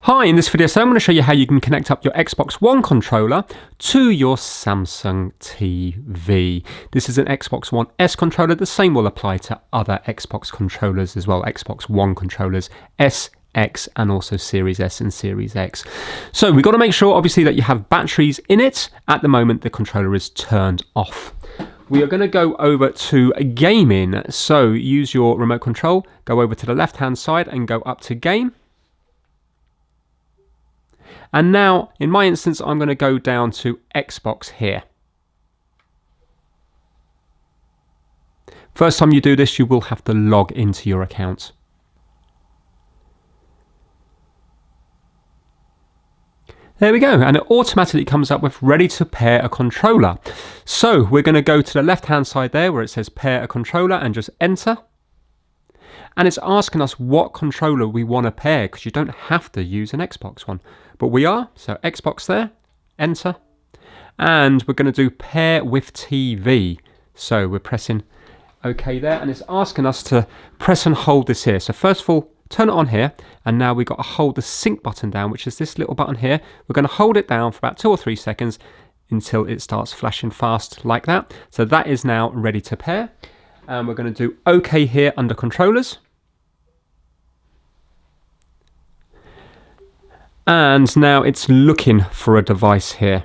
Hi, in this video, so I'm going to show you how you can connect up your Xbox One controller to your Samsung TV. This is an Xbox One S controller. The same will apply to other Xbox controllers as well, Xbox One controllers, S, X, and also Series S and Series X. So we've got to make sure, obviously, that you have batteries in it. At the moment, the controller is turned off. We are going to go over to gaming. So use your remote control, go over to the left-hand side and go up to game. And now, in my instance, I'm going to go down to Xbox here. First time you do this, you will have to log into your account. There we go, and it automatically comes up with ready to pair a controller. So we're going to go to the left-hand side there where it says pair a controller and just enter. And it's asking us what controller we want to pair, because you don't have to use an Xbox one. But we are, so Xbox there, enter. And we're going to do pair with TV. So we're pressing OK there, and it's asking us to press and hold this here. So first of all, turn it on here, and now we've got to hold the sync button down, which is this little button here. We're going to hold it down for about 2 or 3 seconds until it starts flashing fast like that. So that is now ready to pair. And we're going to do OK here under controllers. And now it's looking for a device here.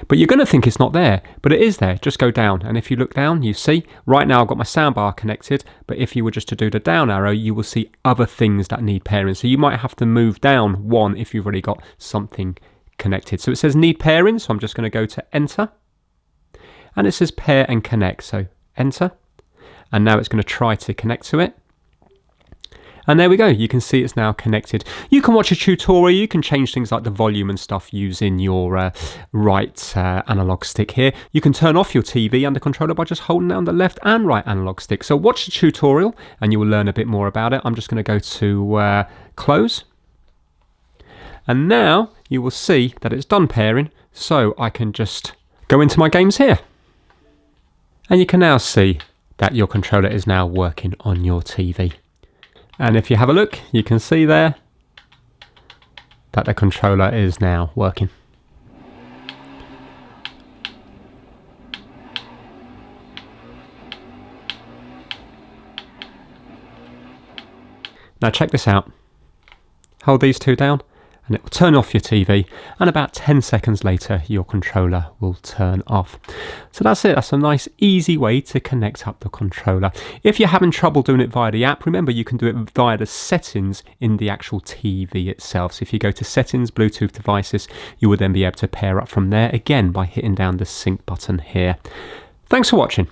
But you're going to think it's not there, but it is there. Just go down, and if you look down, you see, right now I've got my soundbar connected, but if you were just to do the down arrow, you will see other things that need pairing. So you might have to move down one if you've already got something connected. So it says need pairing, so I'm just going to go to enter. And it says pair and connect, so enter. And now it's going to try to connect to it. And there we go, you can see it's now connected. You can watch a tutorial, you can change things like the volume and stuff using your right analog stick here. You can turn off your TV under controller by just holding down the left and right analog stick. So watch the tutorial and you will learn a bit more about it. I'm just going to go to close. And now you will see that it's done pairing, so I can just go into my games here. And you can now see that your controller is now working on your TV. And if you have a look, you can see there that the controller is now working. Now check this out. Hold these two down and it will turn off your TV, and about 10 seconds later your controller will turn off. So that's it. That's a nice easy way to connect up the controller. If you're having trouble doing it via the app, remember you can do it via the settings in the actual TV itself. So if you go to settings, Bluetooth devices, you will then be able to pair up from there again by hitting down the sync button here. Thanks for watching.